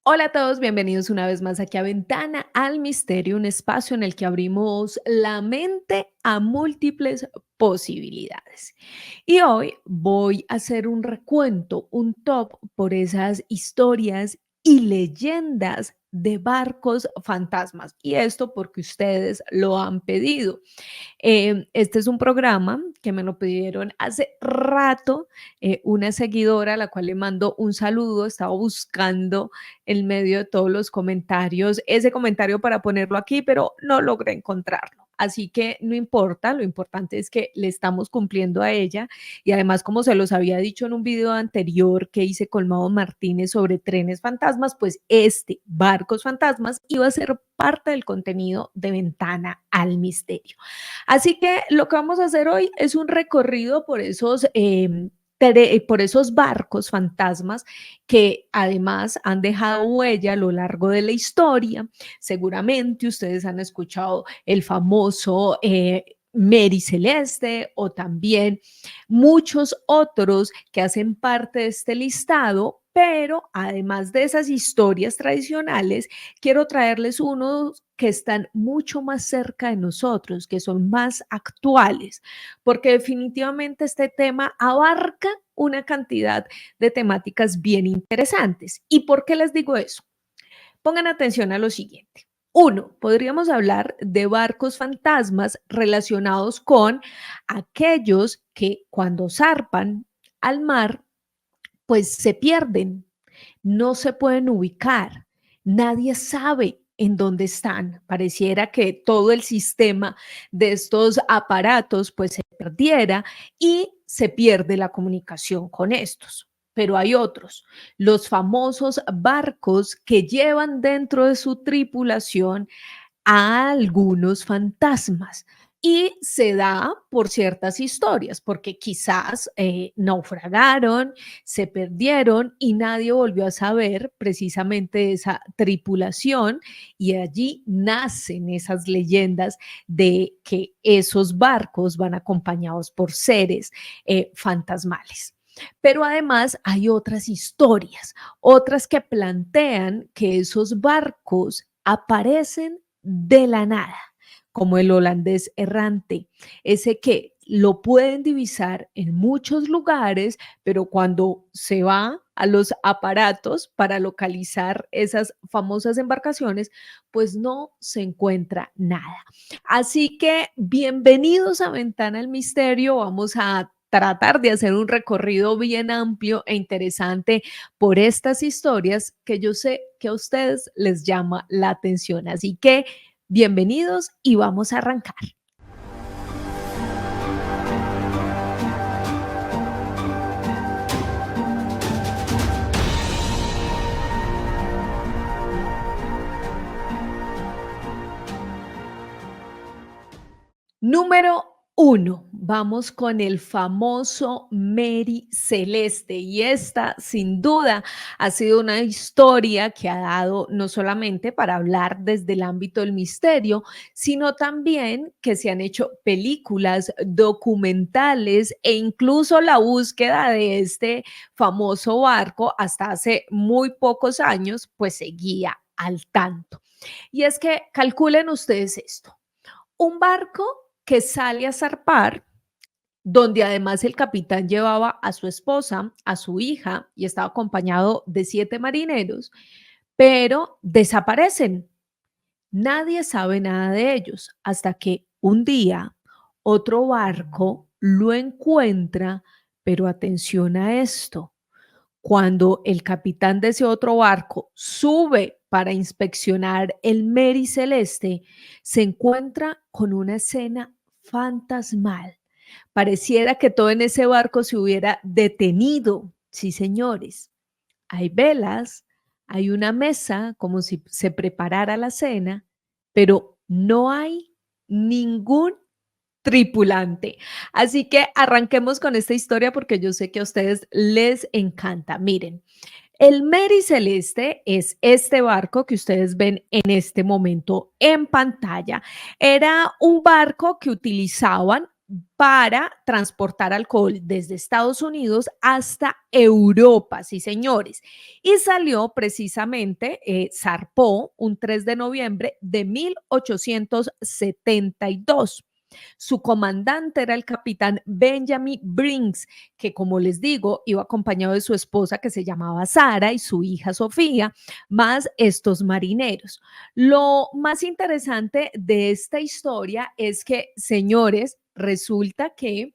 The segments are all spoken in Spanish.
Hola a todos, bienvenidos una vez más aquí a Ventana al Misterio, un espacio en el que abrimos la mente a múltiples posibilidades. Y hoy voy a hacer un recuento, un top por esas historias y leyendas de barcos fantasmas. Y esto porque ustedes lo han pedido. Este es un programa que me lo pidieron hace rato, una seguidora a la cual le mando un saludo, estaba buscando en medio de todos los comentarios ese comentario para ponerlo aquí, pero no logré encontrarlo. Así que no importa, lo importante es que le estamos cumpliendo a ella y además, como se los había dicho en un video anterior que hice con Mao Martínez sobre trenes fantasmas, pues este Barcos Fantasmas iba a ser parte del contenido de Ventana al Misterio. Así que lo que vamos a hacer hoy es un recorrido por por esos barcos fantasmas que además han dejado huella a lo largo de la historia. Seguramente ustedes han escuchado el famoso Mary Celeste o también muchos otros que hacen parte de este listado, pero además de esas historias tradicionales, quiero traerles unos que están mucho más cerca de nosotros, que son más actuales, porque definitivamente este tema abarca una cantidad de temáticas bien interesantes. ¿Y por qué les digo eso? Pongan atención a lo siguiente. Uno, podríamos hablar de barcos fantasmas relacionados con aquellos que cuando zarpan al mar, pues se pierden, no se pueden ubicar, nadie sabe en dónde están. Pareciera que todo el sistema de estos aparatos pues se perdiera y se pierde la comunicación con estos. Pero hay otros, los famosos barcos que llevan dentro de su tripulación a algunos fantasmas. Y se da por ciertas historias, porque quizás naufragaron, se perdieron y nadie volvió a saber precisamente esa tripulación y allí nacen esas leyendas de que esos barcos van acompañados por seres fantasmales. Pero además hay otras historias, otras que plantean que esos barcos aparecen de la nada, como el holandés errante, ese que lo pueden divisar en muchos lugares, pero cuando se va a los aparatos para localizar esas famosas embarcaciones, pues no se encuentra nada. Así que bienvenidos a Ventana al Misterio. Vamos a tratar de hacer un recorrido bien amplio e interesante por estas historias que yo sé que a ustedes les llama la atención. Así que bienvenidos y vamos a arrancar. Número uno, vamos con el famoso Mary Celeste y esta sin duda ha sido una historia que ha dado no solamente para hablar desde el ámbito del misterio, sino también que se han hecho películas, documentales e incluso la búsqueda de este famoso barco hasta hace muy pocos años pues seguía al tanto. Y es que calculen ustedes esto. Un barco que sale a zarpar, donde además el capitán llevaba a su esposa, a su hija y estaba acompañado de 7 marineros, pero desaparecen. Nadie sabe nada de ellos hasta que un día otro barco lo encuentra, pero atención a esto, cuando el capitán de ese otro barco sube para inspeccionar el Mary Celeste, se encuentra con una escena fantasmal. Pareciera que todo en ese barco se hubiera detenido. Sí, señores. Hay velas, hay una mesa como si se preparara la cena, pero no hay ningún tripulante. Así que arranquemos con esta historia porque yo sé que a ustedes les encanta. Miren, el Mary Celeste es este barco que ustedes ven en este momento en pantalla. Era un barco que utilizaban para transportar alcohol desde Estados Unidos hasta Europa, sí, señores. Y salió precisamente, zarpó un 3 de noviembre de 1872. Su comandante era el capitán Benjamin Brinks, que como les digo, iba acompañado de su esposa que se llamaba Sara y su hija Sofía, más estos marineros. Lo más interesante de esta historia es que, señores, resulta que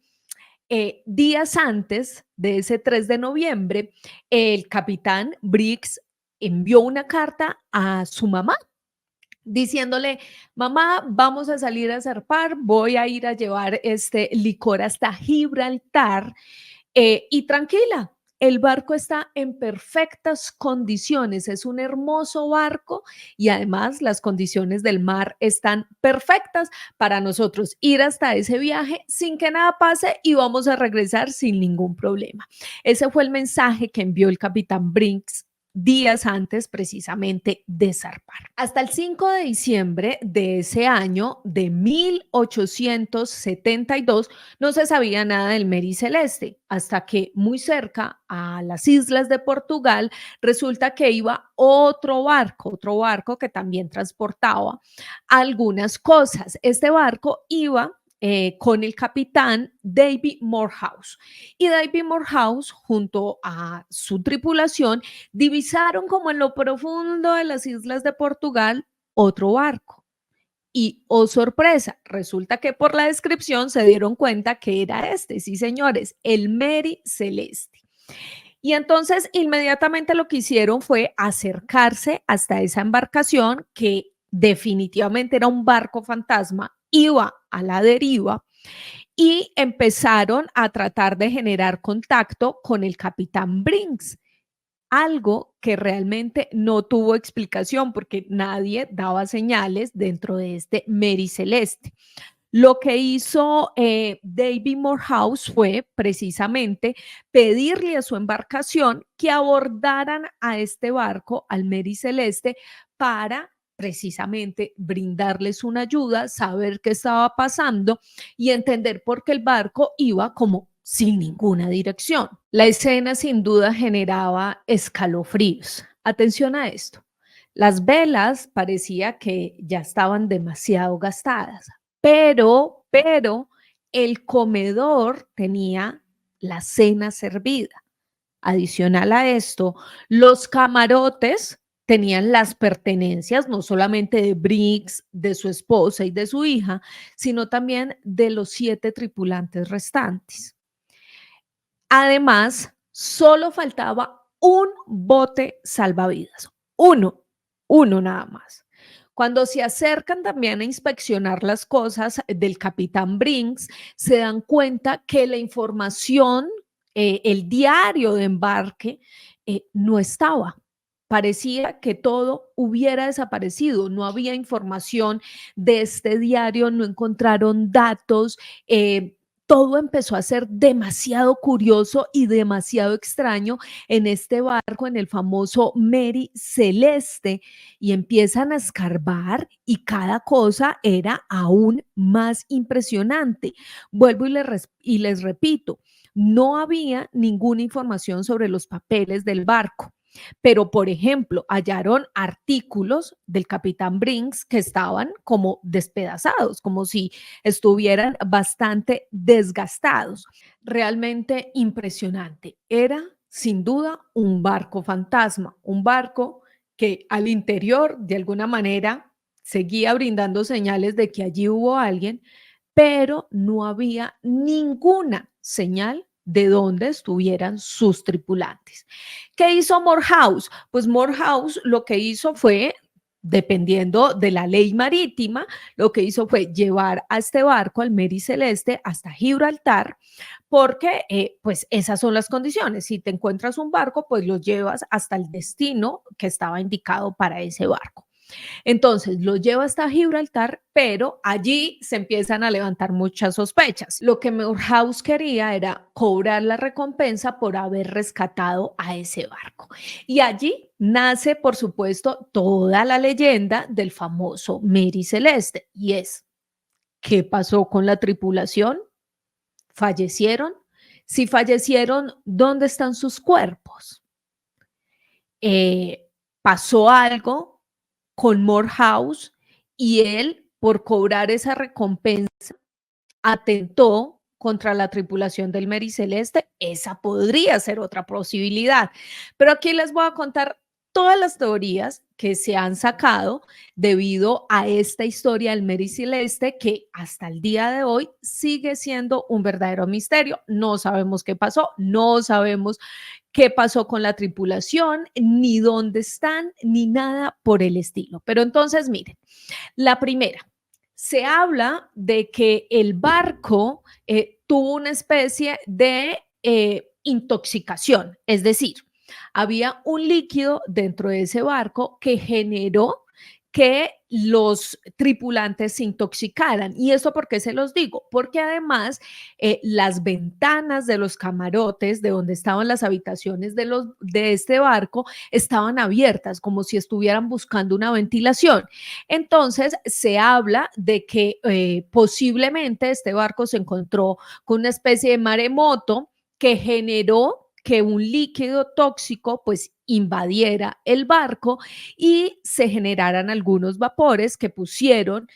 días antes de ese 3 de noviembre, el capitán Briggs envió una carta a su mamá diciéndole, mamá, vamos a salir a zarpar, voy a ir a llevar este licor hasta Gibraltar y tranquila, el barco está en perfectas condiciones, es un hermoso barco y además las condiciones del mar están perfectas para nosotros ir hasta ese viaje sin que nada pase y vamos a regresar sin ningún problema. Ese fue el mensaje que envió el capitán Brinks días antes precisamente de zarpar. Hasta el 5 de diciembre de ese año de 1872 no se sabía nada del Mary Celeste, hasta que muy cerca a las islas de Portugal resulta que iba otro barco que también transportaba algunas cosas. Este barco iba con el capitán David Morehouse. Y David Morehouse, junto a su tripulación, divisaron como en lo profundo de las islas de Portugal otro barco. Y, oh sorpresa, resulta que por la descripción se dieron cuenta que era este, sí señores, el Mary Celeste. Y entonces inmediatamente lo que hicieron fue acercarse hasta esa embarcación que definitivamente era un barco fantasma, iba a la deriva y empezaron a tratar de generar contacto con el capitán Brinks, algo que realmente no tuvo explicación porque nadie daba señales dentro de este Mary Celeste. Lo que hizo David Morehouse fue precisamente pedirle a su embarcación que abordaran a este barco, al Mary Celeste, para precisamente brindarles una ayuda, saber qué estaba pasando y entender por qué el barco iba como sin ninguna dirección. La escena sin duda generaba escalofríos. Atención a esto. Las velas parecía que ya estaban demasiado gastadas, pero el comedor tenía la cena servida. Adicional a esto, los camarotes tenían las pertenencias no solamente de Briggs, de su esposa y de su hija, sino también de los 7 tripulantes restantes. Además, solo faltaba un bote salvavidas, uno nada más. Cuando se acercan también a inspeccionar las cosas del capitán Brinks, se dan cuenta que la información, el diario de embarque, no estaba. Parecía que todo hubiera desaparecido, no había información de este diario, no encontraron datos, todo empezó a ser demasiado curioso y demasiado extraño en este barco, en el famoso Mary Celeste, y empiezan a escarbar y cada cosa era aún más impresionante. Vuelvo y les repito, no había ninguna información sobre los papeles del barco. Pero, por ejemplo, hallaron artículos del capitán Brinks que estaban como despedazados, como si estuvieran bastante desgastados. Realmente impresionante. Era sin duda un barco fantasma, un barco que al interior de alguna manera seguía brindando señales de que allí hubo alguien, pero no había ninguna señal de dónde estuvieran sus tripulantes. ¿Qué hizo Morehouse? Pues Morehouse lo que hizo fue, dependiendo de la ley marítima, lo que hizo fue llevar a este barco, al Mary Celeste, hasta Gibraltar, porque pues esas son las condiciones. Si te encuentras un barco, pues lo llevas hasta el destino que estaba indicado para ese barco. Entonces lo lleva hasta Gibraltar, pero allí se empiezan a levantar muchas sospechas. Lo que Morehouse quería era cobrar la recompensa por haber rescatado a ese barco. Y allí nace, por supuesto, toda la leyenda del famoso Mary Celeste. Y es, ¿qué pasó con la tripulación? ¿Fallecieron? Si fallecieron, ¿dónde están sus cuerpos? ¿Pasó algo con Morehouse y él, por cobrar esa recompensa, atentó contra la tripulación del Mary Celeste? Esa podría ser otra posibilidad. Pero aquí les voy a contar todas las teorías que se han sacado debido a esta historia del Mary Celeste, que hasta el día de hoy sigue siendo un verdadero misterio. No sabemos qué pasó, no sabemos qué pasó con la tripulación, ni dónde están, ni nada por el estilo. Pero entonces, miren, la primera, se habla de que el barco tuvo una especie de intoxicación, es decir, había un líquido dentro de ese barco que generó que los tripulantes se intoxicaran. ¿Y eso por qué se los digo? Porque además las ventanas de los camarotes, de donde estaban las habitaciones de este barco, estaban abiertas, como si estuvieran buscando una ventilación. Entonces, se habla de que posiblemente este barco se encontró con una especie de maremoto que generó que un líquido tóxico pues invadiera el barco y se generaran algunos vapores que pusieron,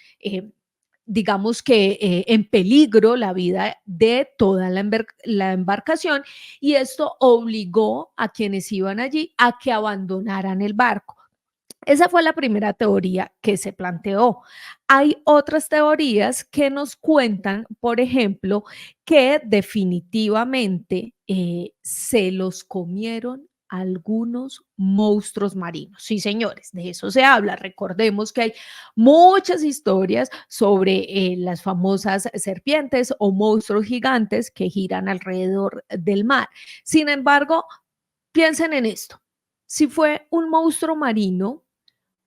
digamos que en peligro la vida de toda la embarcación, y esto obligó a quienes iban allí a que abandonaran el barco. Esa fue la primera teoría que se planteó. Hay otras teorías que nos cuentan, por ejemplo, que definitivamente se los comieron algunos monstruos marinos. Sí, señores, de eso se habla. Recordemos que hay muchas historias sobre las famosas serpientes o monstruos gigantes que giran alrededor del mar. Sin embargo, piensen en esto. Si fue un monstruo marino,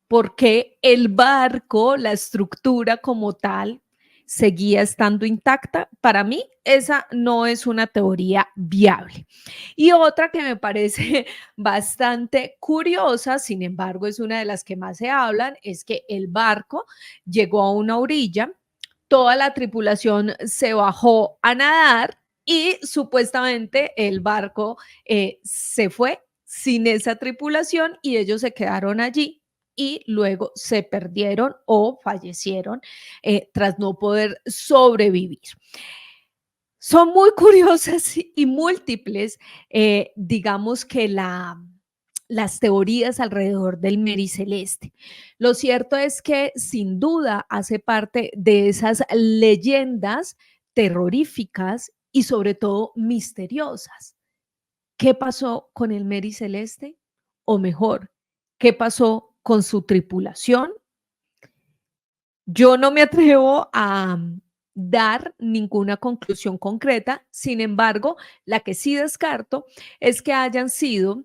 porque el barco, la estructura como tal, seguía estando intacta. Para mí, esa no es una teoría viable. Y otra que me parece bastante curiosa, sin embargo, es una de las que más se hablan, es que el barco llegó a una orilla, toda la tripulación se bajó a nadar y supuestamente el barco se fue sin esa tripulación y ellos se quedaron allí y luego se perdieron o fallecieron tras no poder sobrevivir. Son muy curiosas y múltiples, digamos que las teorías alrededor del Mary Celeste. Lo cierto es que sin duda hace parte de esas leyendas terroríficas y sobre todo misteriosas. ¿Qué pasó con el Mary Celeste? O mejor, ¿qué pasó con su tripulación? Yo no me atrevo a dar ninguna conclusión concreta. Sin embargo, la que sí descarto es que hayan sido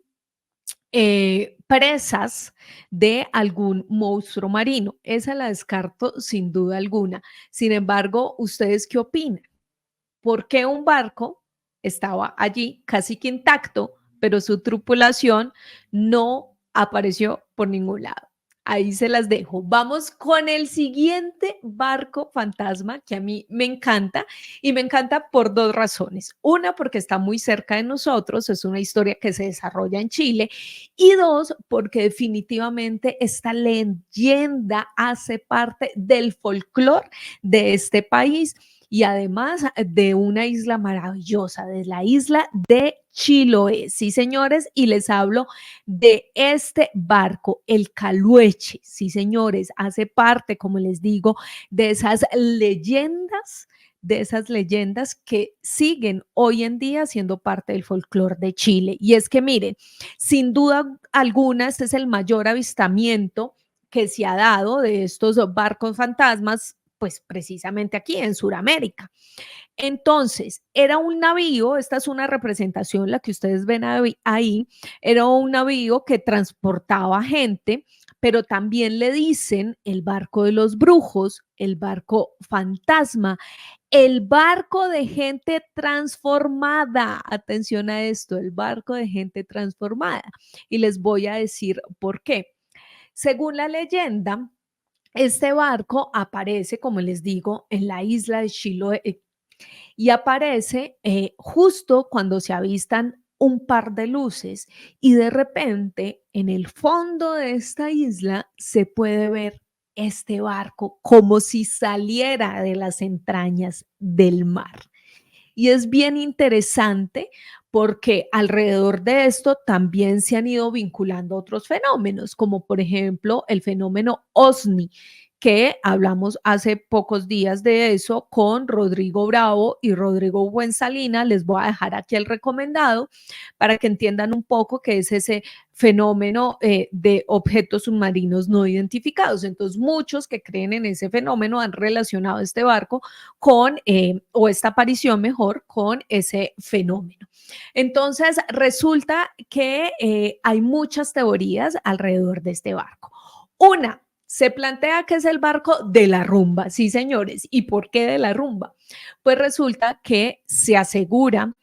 presas de algún monstruo marino. Esa la descarto sin duda alguna. Sin embargo, ¿ustedes qué opinan? ¿Por qué un barco estaba allí casi que intacto, pero su tripulación no apareció por ningún lado? Ahí se las dejo. Vamos con el siguiente barco fantasma que a mí me encanta, y me encanta por dos razones. Una, porque está muy cerca de nosotros, es una historia que se desarrolla en Chile, y dos, porque definitivamente esta leyenda hace parte del folclore de este país y además de una isla maravillosa, de la isla de Chiloé. Sí, señores, y les hablo de este barco, el Calueche. Sí, señores, hace parte, como les digo, de esas leyendas que siguen hoy en día siendo parte del folclore de Chile. Y es que miren, sin duda alguna, este es el mayor avistamiento que se ha dado de estos barcos fantasmas, pues precisamente aquí en Sudamérica. Entonces, era un navío, esta es una representación, la que ustedes ven ahí, era un navío que transportaba gente, pero también le dicen el barco de los brujos, el barco fantasma, el barco de gente transformada. Atención a esto, el barco de gente transformada. Y les voy a decir por qué. Según la leyenda, este barco aparece, como les digo, en la isla de Chiloé, y aparece justo cuando se avistan un par de luces y de repente en el fondo de esta isla se puede ver este barco como si saliera de las entrañas del mar. Y es bien interesante porque alrededor de esto también se han ido vinculando otros fenómenos, como por ejemplo el fenómeno OSNI, que hablamos hace pocos días de eso con Rodrigo Bravo y Rodrigo Buensalina. Les voy a dejar aquí el recomendado para que entiendan un poco qué es ese fenómeno de objetos submarinos no identificados. Entonces, muchos que creen en ese fenómeno han relacionado este barco con, o esta aparición mejor, con ese fenómeno. Entonces, resulta que hay muchas teorías alrededor de este barco. Una, se plantea que es el barco de la rumba, sí señores. ¿Y por qué de la rumba? Pues resulta que se asegura,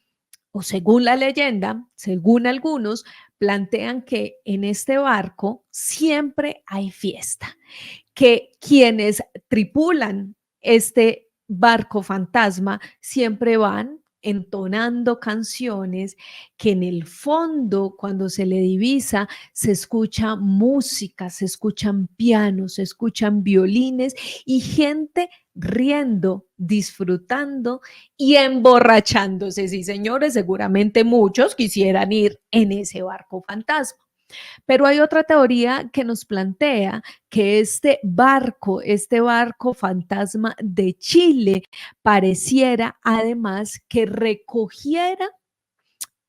o según la leyenda, según algunos, plantean que en este barco siempre hay fiesta, que quienes tripulan este barco fantasma siempre van entonando canciones que en el fondo, cuando se le divisa, se escucha música, se escuchan pianos, se escuchan violines y gente riendo, disfrutando y emborrachándose. Sí, señores, seguramente muchos quisieran ir en ese barco fantasma. Pero hay otra teoría que nos plantea que este barco fantasma de Chile, pareciera además que recogiera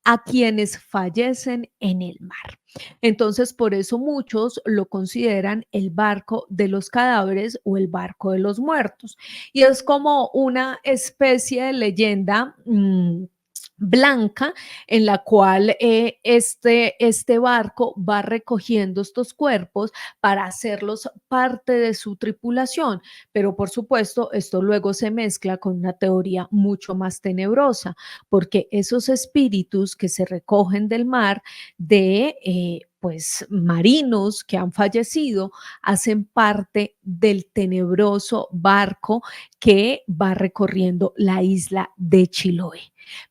a quienes fallecen en el mar. Entonces, por eso muchos lo consideran el barco de los cadáveres o el barco de los muertos. Y es como una especie de leyenda blanca en la cual este barco va recogiendo estos cuerpos para hacerlos parte de su tripulación. Pero por supuesto, esto luego se mezcla con una teoría mucho más tenebrosa, porque esos espíritus que se recogen del mar de pues marinos que han fallecido hacen parte del tenebroso barco que va recorriendo la isla de Chiloé.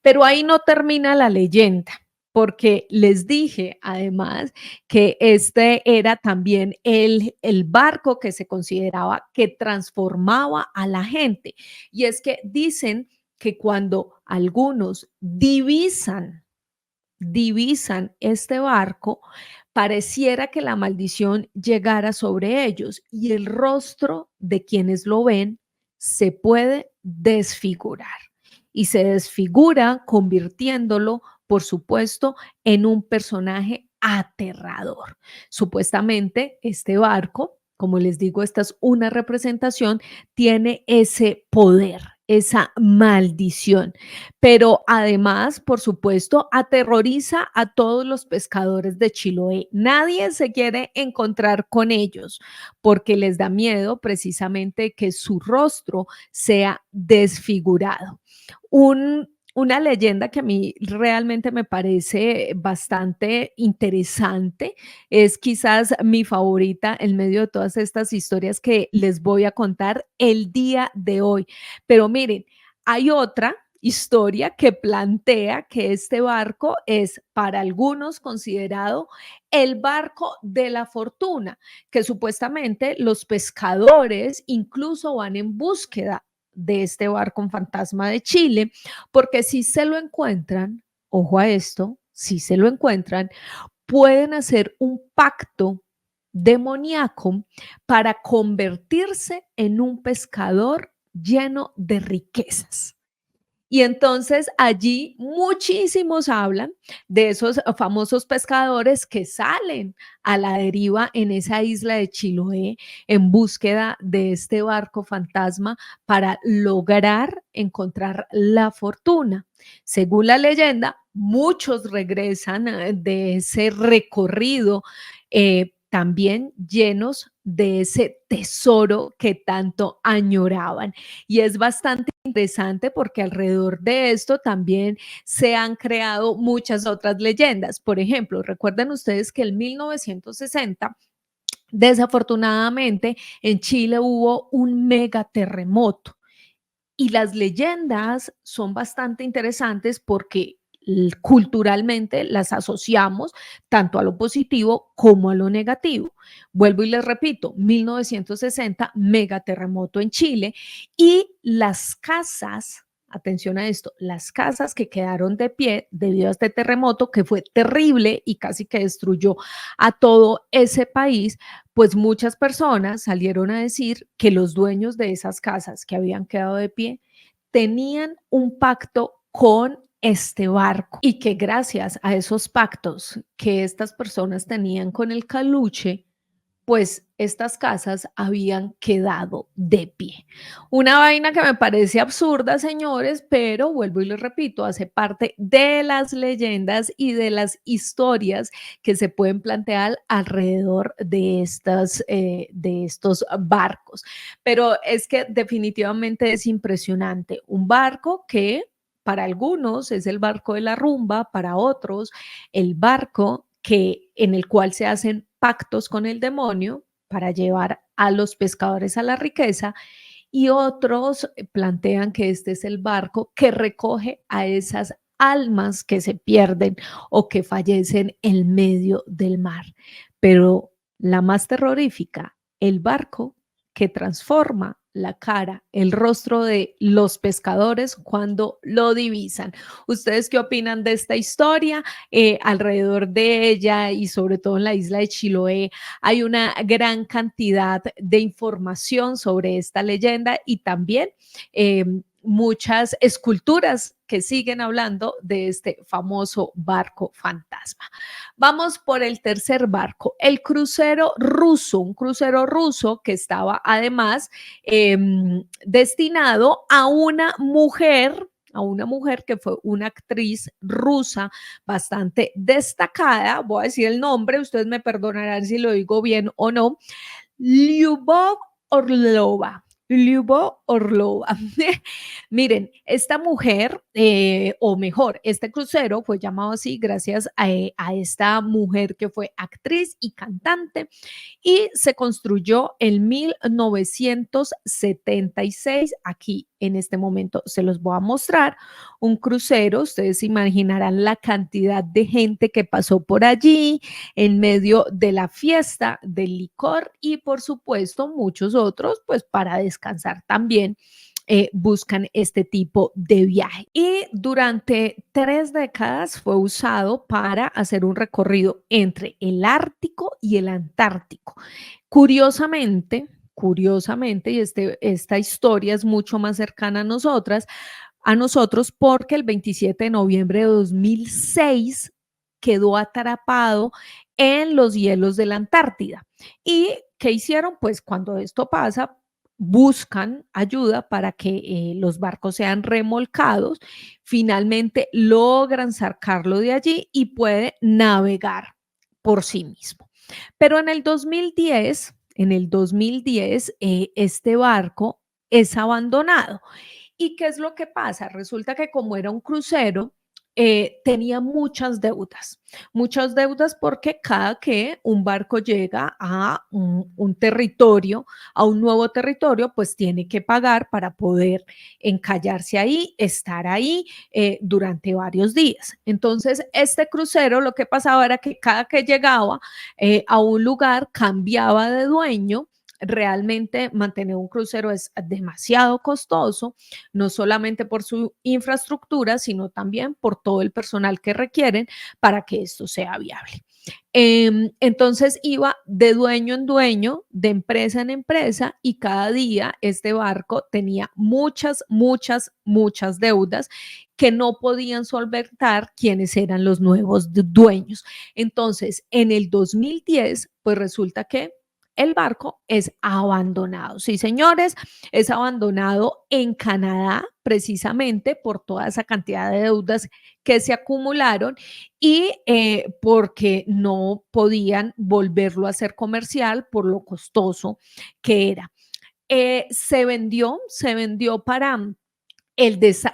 Pero ahí no termina la leyenda, porque les dije además que este era también el barco que se consideraba que transformaba a la gente. Y es que dicen que cuando algunos divisan este barco, pareciera que la maldición llegara sobre ellos y el rostro de quienes lo ven se puede desfigurar y se desfigura convirtiéndolo, por supuesto, en un personaje aterrador. Supuestamente este barco, como les digo, esta es una representación, tiene ese poder, esa maldición, pero además, por supuesto, aterroriza a todos los pescadores de Chiloé. Nadie se quiere encontrar con ellos porque les da miedo precisamente que su rostro sea desfigurado. Una leyenda que a mí realmente me parece bastante interesante, es quizás mi favorita en medio de todas estas historias que les voy a contar el día de hoy. Pero miren, hay otra historia que plantea que este barco es para algunos considerado el barco de la fortuna, que supuestamente los pescadores incluso van en búsqueda de este barco fantasma de Chile, porque si se lo encuentran, ojo a esto, si se lo encuentran, pueden hacer un pacto demoníaco para convertirse en un pescador lleno de riquezas. Y entonces allí muchísimos hablan de esos famosos pescadores que salen a la deriva en esa isla de Chiloé en búsqueda de este barco fantasma para lograr encontrar la fortuna. Según la leyenda, muchos regresan de ese recorrido también llenos de ese tesoro que tanto añoraban. Y es bastante interesante porque alrededor de esto también se han creado muchas otras leyendas. Por ejemplo, recuerden ustedes que en 1960 desafortunadamente en Chile hubo un megaterremoto Y las leyendas son bastante interesantes porque culturalmente las asociamos tanto a lo positivo como a lo negativo. Vuelvo y les repito, 1960, megaterremoto en Chile y las casas, atención a esto, las casas que quedaron de pie debido a este terremoto que fue terrible y casi que destruyó a todo ese país, pues muchas personas salieron a decir que los dueños de esas casas que habían quedado de pie tenían un pacto con este barco y que gracias a esos pactos que estas personas tenían con el caluche, pues estas casas habían quedado de pie. Una vaina que me parece absurda, señores, pero vuelvo y les repito, hace parte de las leyendas y de las historias que se pueden plantear alrededor de estos barcos. Pero es que definitivamente es impresionante. Un barco que para algunos es el barco de la rumba, para otros el barco que en el cual se hacen pactos con el demonio para llevar a los pescadores a la riqueza y otros plantean que este es el barco que recoge a esas almas que se pierden o que fallecen en medio del mar. Pero la más terrorífica, el barco que transforma la cara, el rostro de los pescadores cuando lo divisan. ¿Ustedes qué opinan de esta historia? Alrededor de ella y sobre todo en la isla de Chiloé hay una gran cantidad de información sobre esta leyenda y también muchas esculturas que siguen hablando de este famoso barco fantasma. Vamos por el tercer barco, el crucero ruso, un crucero ruso que estaba además destinado a una mujer que fue una actriz rusa bastante destacada, voy a decir el nombre, ustedes me perdonarán si lo digo bien o no, Lyubov Orlova. Lyubov Orlova. Miren, esta mujer, o mejor, este crucero fue llamado así gracias a esta mujer que fue actriz y cantante y se construyó en 1976. Aquí en este momento se los voy a mostrar un crucero. Ustedes imaginarán la cantidad de gente que pasó por allí en medio de la fiesta del licor y por supuesto muchos otros pues para descansar también buscan este tipo de viaje. Y durante 3 décadas fue usado para hacer un recorrido entre el Ártico y el Antártico. Curiosamente, y esta historia es mucho más cercana a nosotros porque el 27 de noviembre de 2006 quedó atrapado en los hielos de la Antártida. ¿Y qué hicieron? Pues cuando esto pasa, buscan ayuda para que los barcos sean remolcados, finalmente logran sacarlo de allí y puede navegar por sí mismo. Pero en el 2010 este barco es abandonado. ¿Y qué es lo que pasa? Resulta que como era un crucero, tenía muchas deudas porque cada que un barco llega a un territorio, a un nuevo territorio, pues tiene que pagar para poder encallarse ahí, estar ahí durante varios días. Entonces, este crucero lo que pasaba era que cada que llegaba a un lugar cambiaba de dueño. Realmente mantener un crucero es demasiado costoso, no solamente por su infraestructura, sino también por todo el personal que requieren para que esto sea viable. Entonces iba de dueño en dueño, de empresa en empresa y cada día este barco tenía muchas deudas que no podían solventar quienes eran los nuevos dueños. Entonces, en el 2010, pues resulta que el barco es abandonado. Sí, señores, es abandonado en Canadá precisamente por toda esa cantidad de deudas que se acumularon y porque no podían volverlo a hacer comercial por lo costoso que era. Se vendió para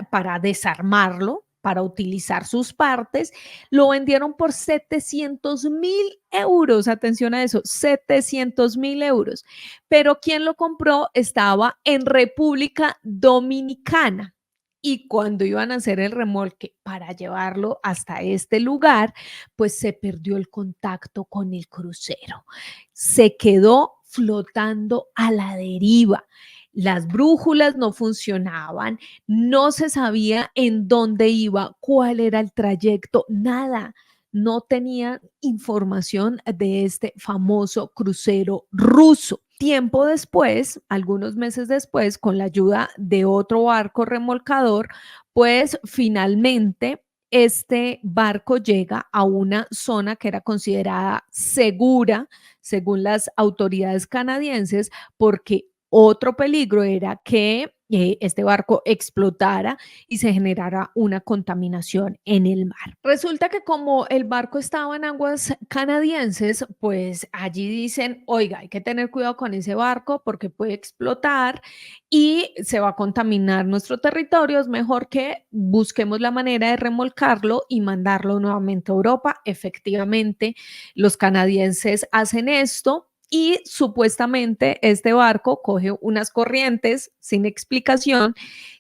para desarmarlo, para utilizar sus partes, lo vendieron por 700.000 euros. Atención a eso, 700.000 euros. Pero quien lo compró estaba en República Dominicana. Y cuando iban a hacer el remolque para llevarlo hasta este lugar, pues se perdió el contacto con el crucero. Se quedó flotando a la deriva. Las brújulas no funcionaban, no se sabía en dónde iba, cuál era el trayecto, nada. No tenían información de este famoso crucero ruso. Tiempo después, algunos meses después, con la ayuda de otro barco remolcador, pues finalmente este barco llega a una zona que era considerada segura según las autoridades canadienses, porque otro peligro era que este barco explotara y se generara una contaminación en el mar. Resulta que como el barco estaba en aguas canadienses, pues allí dicen, oiga, hay que tener cuidado con ese barco porque puede explotar y se va a contaminar nuestro territorio. Es mejor que busquemos la manera de remolcarlo y mandarlo nuevamente a Europa. Efectivamente, los canadienses hacen esto y supuestamente este barco coge unas corrientes sin explicación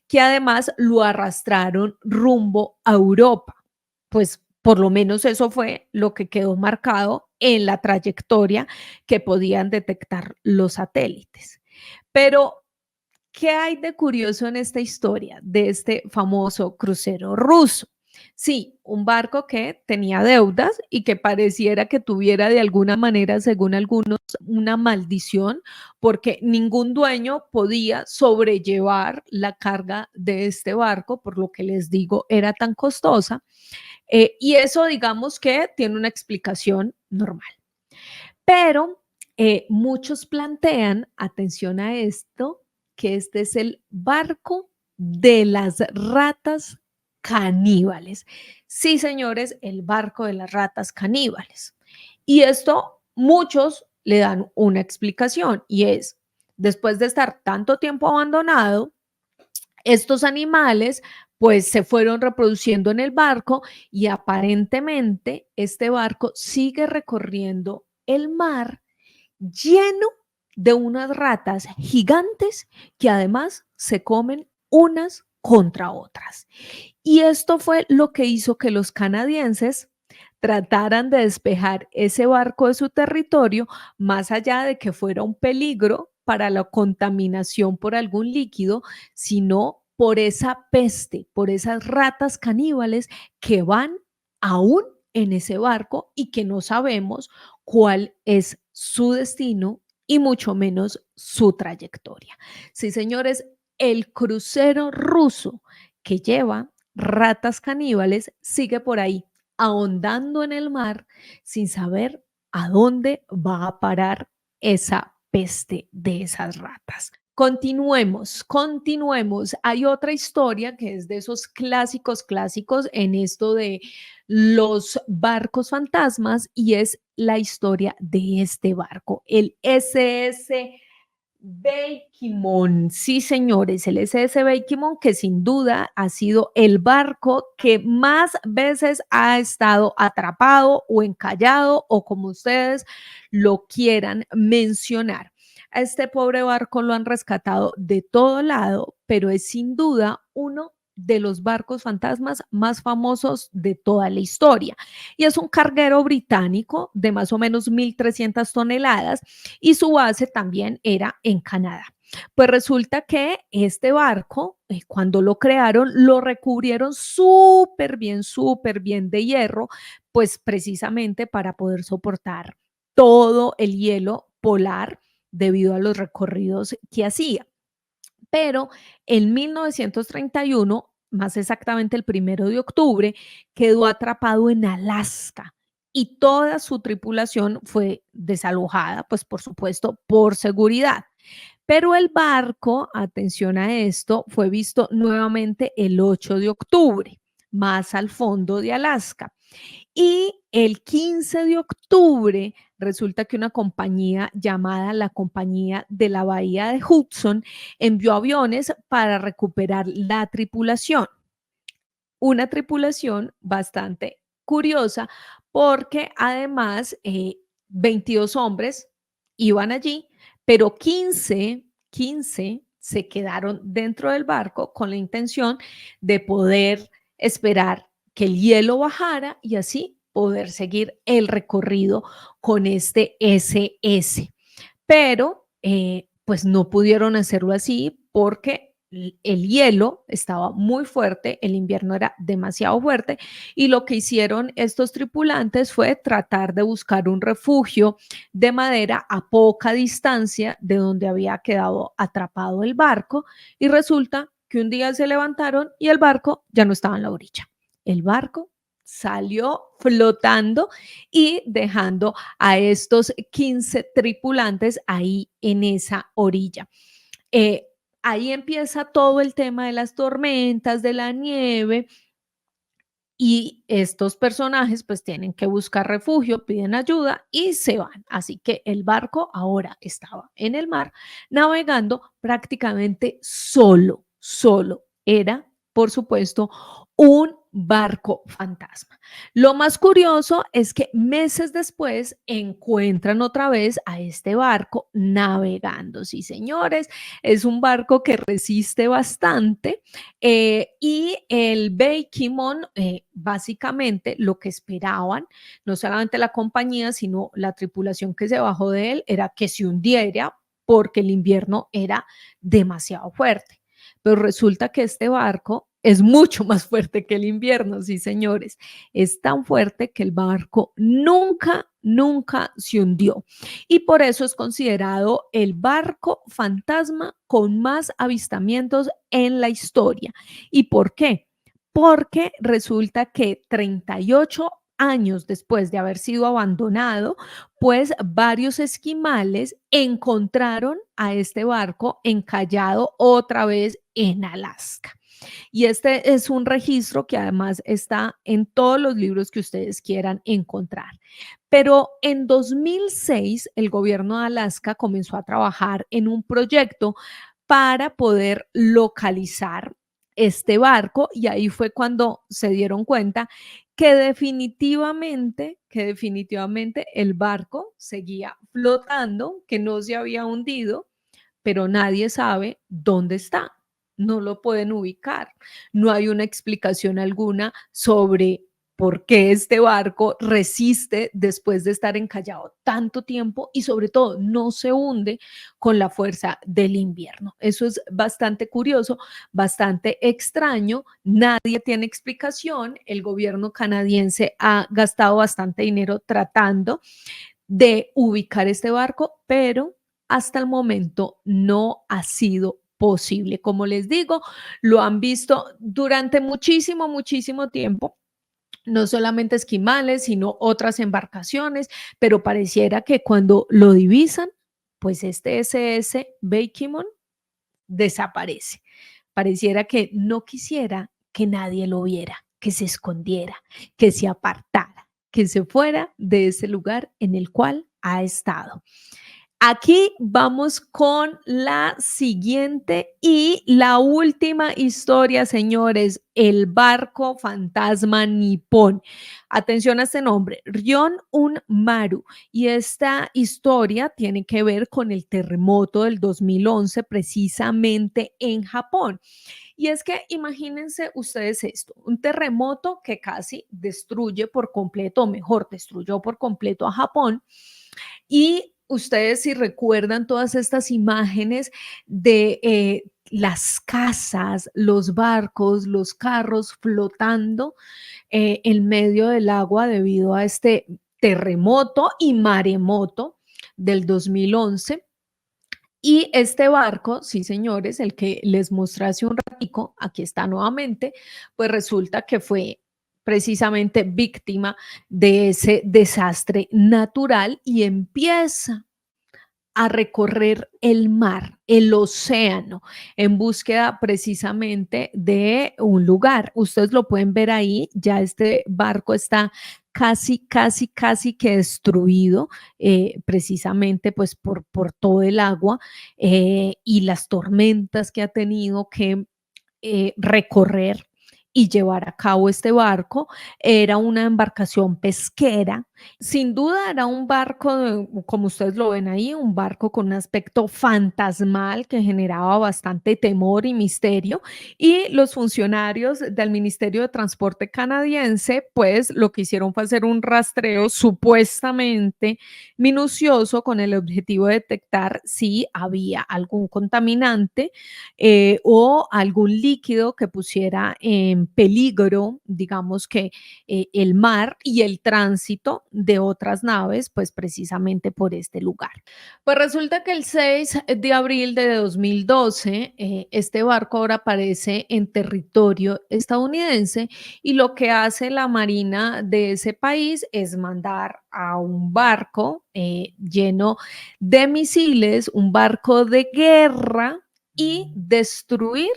que además lo arrastraron rumbo a Europa. Pues por lo menos eso fue lo que quedó marcado en la trayectoria que podían detectar los satélites. Pero, ¿qué hay de curioso en esta historia de este famoso crucero ruso? Sí, un barco que tenía deudas y que pareciera que tuviera de alguna manera, según algunos, una maldición, porque ningún dueño podía sobrellevar la carga de este barco, por lo que les digo, era tan costosa. Y eso digamos que tiene una explicación normal. Pero muchos plantean, atención a esto, que este es el barco de las ratas caníbales. Sí, señores, el barco de las ratas caníbales. Y esto muchos le dan una explicación y es, después de estar tanto tiempo abandonado, estos animales pues se fueron reproduciendo en el barco y aparentemente este barco sigue recorriendo el mar lleno de unas ratas gigantes que además se comen unas contra otras. Y esto fue lo que hizo que los canadienses trataran de despejar ese barco de su territorio, más allá de que fuera un peligro para la contaminación por algún líquido, sino por esa peste, por esas ratas caníbales que van aún en ese barco y que no sabemos cuál es su destino y mucho menos su trayectoria. Sí, señores, el crucero ruso que lleva ratas caníbales sigue por ahí, ahondando en el mar sin saber a dónde va a parar esa peste de esas ratas. Continuemos, continuemos. Hay otra historia que es de esos clásicos, clásicos en esto de los barcos fantasmas y es la historia de este barco, el SS Bakemon. Sí, señores, el SS Bakemon, que sin duda ha sido el barco que más veces ha estado atrapado o encallado o como ustedes lo quieran mencionar. A este pobre barco lo han rescatado de todo lado, pero es sin duda uno de los barcos fantasmas más famosos de toda la historia. Y es un carguero británico de más o menos 1.300 toneladas y su base también era en Canadá. Pues resulta que este barco, cuando lo crearon, lo recubrieron súper bien de hierro, pues precisamente para poder soportar todo el hielo polar debido a los recorridos que hacía. Pero en 1931, más exactamente el 1 de octubre, quedó atrapado en Alaska y toda su tripulación fue desalojada, pues por supuesto, por seguridad. Pero el barco, atención a esto, fue visto nuevamente el 8 de octubre, más al fondo de Alaska. Y el 15 de octubre resulta que una compañía llamada la Compañía de la Bahía de Hudson envió aviones para recuperar la tripulación. una tripulación bastante curiosa porque además 22 hombres iban allí, pero 15 se quedaron dentro del barco con la intención de poder esperar que el hielo bajara y así poder seguir el recorrido con este SS. Pero pues no pudieron hacerlo así porque el hielo estaba muy fuerte, el invierno era demasiado fuerte y lo que hicieron estos tripulantes fue tratar de buscar un refugio de madera a poca distancia de donde había quedado atrapado el barco y resulta que un día se levantaron y el barco ya no estaba en la orilla. El barco salió flotando y dejando a estos 15 tripulantes ahí en esa orilla. Eh, Ahí empieza todo el tema de las tormentas, de la nieve, y estos personajes pues tienen que buscar refugio, piden ayuda y se van. Así que el barco ahora estaba en el mar navegando prácticamente solo. Era, por supuesto, un barco fantasma. Lo más curioso es que meses después encuentran otra vez a este barco navegando. Sí, señores, es un barco que resiste bastante y el Bakeymon, básicamente lo que esperaban, no solamente la compañía, sino la tripulación que se bajó de él, era que se hundiera porque el invierno era demasiado fuerte. Pero resulta que este barco es mucho más fuerte que el invierno, sí, señores. Es tan fuerte que el barco nunca se hundió. Y por eso es considerado el barco fantasma con más avistamientos en la historia. ¿Y por qué? Porque resulta que 38 años después de haber sido abandonado, pues varios esquimales encontraron a este barco encallado otra vez en Alaska. Y este es un registro que además está en todos los libros que ustedes quieran encontrar. Pero en 2006 el gobierno de Alaska comenzó a trabajar en un proyecto para poder localizar este barco y ahí fue cuando se dieron cuenta que definitivamente el barco seguía flotando, que no se había hundido, pero nadie sabe dónde está, no lo pueden ubicar, no hay una explicación alguna sobre por qué este barco resiste después de estar encallado tanto tiempo y sobre todo no se hunde con la fuerza del invierno. Eso es bastante curioso, bastante extraño, nadie tiene explicación, el gobierno canadiense ha gastado bastante dinero tratando de ubicar este barco, pero hasta el momento no ha sido posible. Como les digo, lo han visto durante muchísimo tiempo, no solamente esquimales, sino otras embarcaciones, pero pareciera que cuando lo divisan, pues este SS Bakeymon desaparece. Pareciera que no quisiera que nadie lo viera, que se escondiera, que se apartara, que se fuera de ese lugar en el cual ha estado. Aquí vamos con la siguiente y la última historia, señores, el barco fantasma nipón. Atención a este nombre, Ryon Un Maru. Y esta historia tiene que ver con el terremoto del 2011, precisamente en Japón. Y es que imagínense ustedes esto, un terremoto que casi destruye por completo, o mejor, destruyó por completo a Japón. Y ustedes si recuerdan todas estas imágenes de las casas, los barcos, los carros flotando en medio del agua debido a este terremoto y maremoto del 2011. Y este barco, sí señores, el que les mostré hace un ratico, aquí está nuevamente, pues resulta que fue precisamente víctima de ese desastre natural y empieza a recorrer el mar, el océano, en búsqueda precisamente de un lugar. Ustedes lo pueden ver ahí, ya este barco está casi que destruido, precisamente pues por todo el agua y las tormentas que ha tenido que recorrer y llevar a cabo este barco. Era una embarcación pesquera. Sin duda era un barco, como ustedes lo ven ahí, un barco con un aspecto fantasmal que generaba bastante temor y misterio. Y los funcionarios del Ministerio de Transporte canadiense, pues lo que hicieron fue hacer un rastreo supuestamente minucioso con el objetivo de detectar si había algún contaminante o algún líquido que pusiera en peligro, digamos que el mar y el tránsito de otras naves, pues precisamente por este lugar. Pues resulta que el 6 de abril de 2012, este barco ahora aparece en territorio estadounidense y lo que hace la Marina de ese país es mandar a un barco lleno de misiles, un barco de guerra y destruir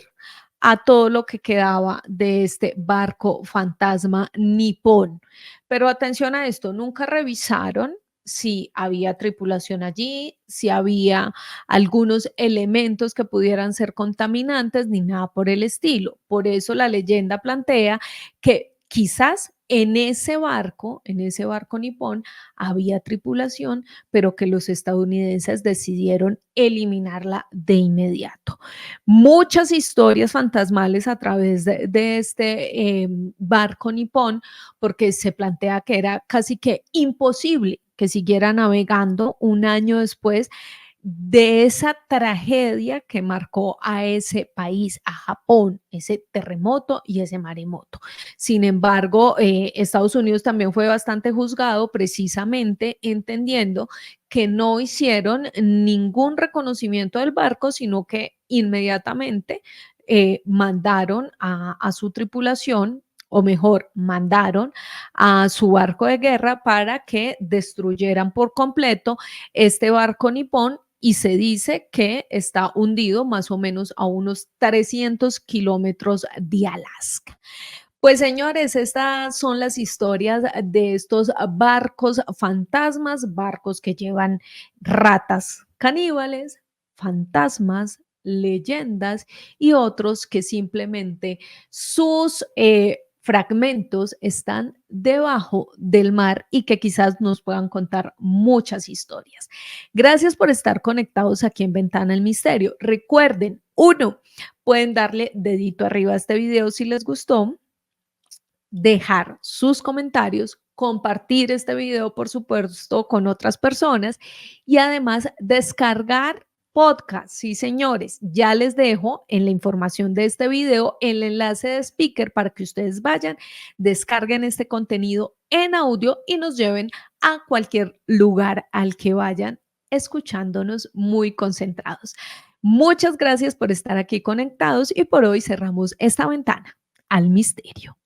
a todo lo que quedaba de este barco fantasma nipón. Pero atención a esto, nunca revisaron si había tripulación allí, si había algunos elementos que pudieran ser contaminantes, ni nada por el estilo. Por eso la leyenda plantea que quizás en ese barco nipón, había tripulación, pero que los estadounidenses decidieron eliminarla de inmediato. Muchas historias fantasmales a través de este barco nipón, porque se plantea que era casi que imposible que siguiera navegando un año después de esa tragedia que marcó a ese país, a Japón, ese terremoto y ese maremoto. Sin embargo, Estados Unidos también fue bastante juzgado precisamente entendiendo que no hicieron ningún reconocimiento del barco, sino que inmediatamente mandaron a su tripulación, o mejor, mandaron a su barco de guerra para que destruyeran por completo este barco nipón y se dice que está hundido más o menos a unos 300 kilómetros de Alaska. Pues señores, estas son las historias de estos barcos fantasmas, barcos que llevan ratas caníbales, fantasmas, leyendas y otros que simplemente sus fragmentos están debajo del mar y que quizás nos puedan contar muchas historias. Gracias por estar conectados aquí en Ventana al Misterio. Recuerden, uno, pueden darle dedito arriba a este video si les gustó, dejar sus comentarios, compartir este video, por supuesto, con otras personas y además descargar podcast. Sí, señores, ya les dejo en la información de este video el enlace de speaker para que ustedes vayan, descarguen este contenido en audio y nos lleven a cualquier lugar al que vayan escuchándonos muy concentrados. Muchas gracias por estar aquí conectados y por hoy cerramos esta ventana al misterio.